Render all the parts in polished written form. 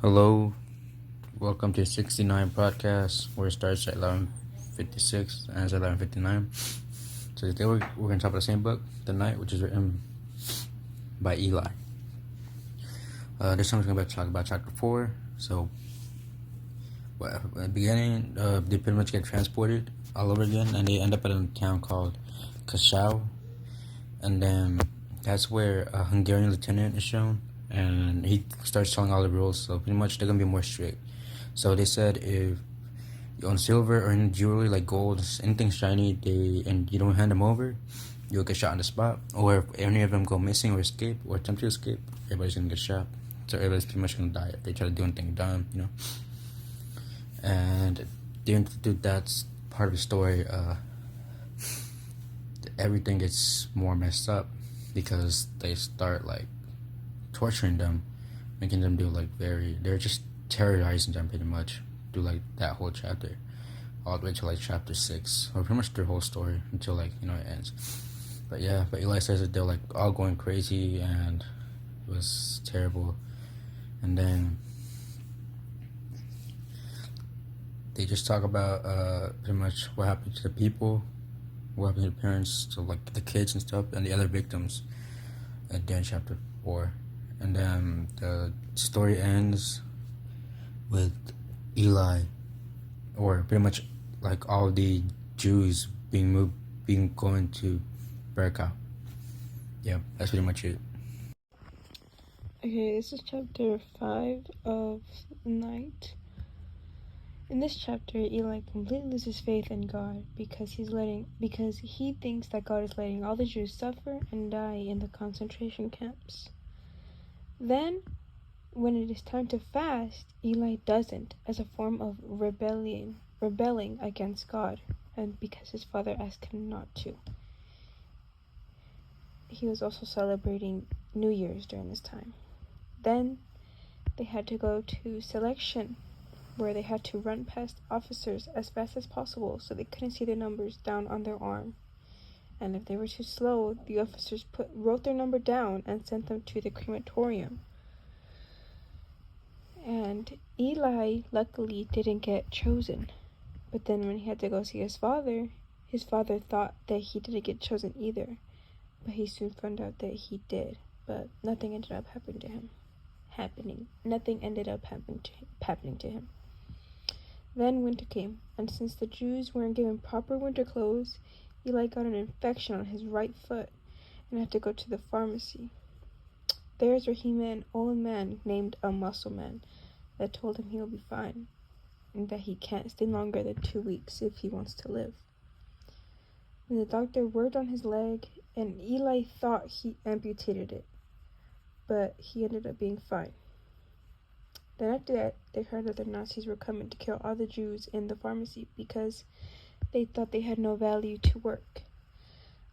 Hello, welcome to 69 podcast, where it starts at 11:56 and ends at 11:59. So today we're going to talk about the same book, The Night, which is written by Eli. This time we're going to talk about chapter 4. So, at the beginning, they pretty much get transported all over again, and they end up at a town called Kashau. And then that's where a Hungarian lieutenant is shown, and he starts telling all the rules. So pretty much they're gonna be more strict. So they said if you own silver or any jewelry like gold, anything shiny, and you don't hand them over, you'll get shot on the spot. Or if any of them go missing or escape or attempt to escape, everybody's gonna get shot. So everybody's pretty much gonna die if they try to do anything dumb. And that's part of the story. Everything gets more messed up because they start like torturing them, making them do like they're just terrorizing them pretty much through like that whole chapter, all the way to like chapter 6, or pretty much their whole story until it ends. But Eli says that they're like all going crazy and it was terrible. And then they just talk about pretty much what happened to the people, what happened to the parents, to like the kids and stuff, and the other victims at the end chapter 4. And then the story ends with Eli, or pretty much like all the Jews being going to Berkow. Yeah, that's pretty much it. Okay, this is chapter 5 of Night. In this chapter, Eli completely loses faith in God because he thinks that God is letting all the Jews suffer and die in the concentration camps. Then, when it is time to fast, Eli doesn't, as a form of rebelling against God, and because his father asked him not to. He was also celebrating New Year's during this time. Then, they had to go to selection, where they had to run past officers as fast as possible so they couldn't see their numbers down on their arm. And if they were too slow, the officers wrote their number down and sent them to the crematorium. And Eli luckily didn't get chosen. But then when he had to go see his father thought that he didn't get chosen either. But he soon found out that he did. But nothing ended up happening to him. Then winter came, and since the Jews weren't given proper winter clothes, Eli got an infection on his right foot and had to go to the pharmacy. There's where he met an old man named a muscle man that told him he'll be fine and that he can't stay longer than 2 weeks if he wants to live. Then the doctor worked on his leg, and Eli thought he amputated it, but he ended up being fine. Then after that, they heard that the Nazis were coming to kill all the Jews in the pharmacy because they thought they had no value to work.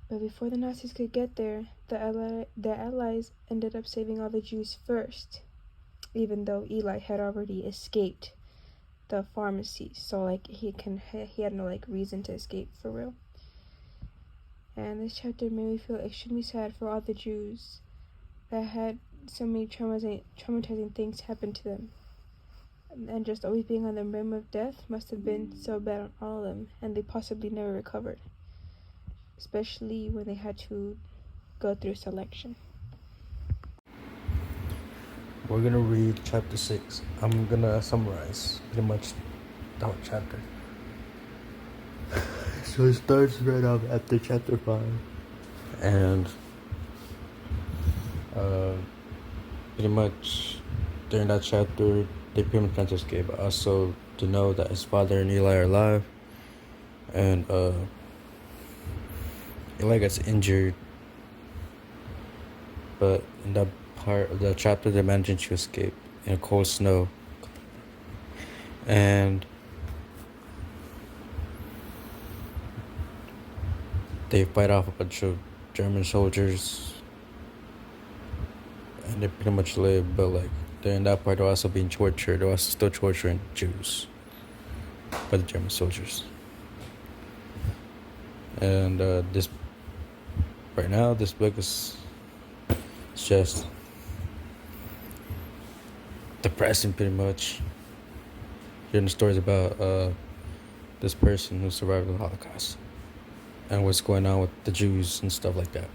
But before the Nazis could get there, the Allies ended up saving all the Jews first, even though Eli had already escaped the pharmacy. So he had no reason to escape for real. And this chapter made me feel extremely sad for all the Jews that had so many traumatizing things happen to them. And just always being on the rim of death must have been so bad on all of them, and they possibly never recovered. Especially when they had to go through selection. We're gonna read chapter 6. I'm gonna summarize pretty much the whole chapter. So it starts right off after chapter 5. And pretty much during that chapter, they pretty much can't escape, but also to know that his father and Eli are alive. And Eli gets injured, but in that part of the chapter, they're managing to escape in a cold snow. And they fight off a bunch of German soldiers, and they pretty much live, but during that part, they're also being tortured. They're also still torturing Jews by the German soldiers. And this book is just depressing, pretty much. Hearing the stories about this person who survived the Holocaust and what's going on with the Jews and stuff like that.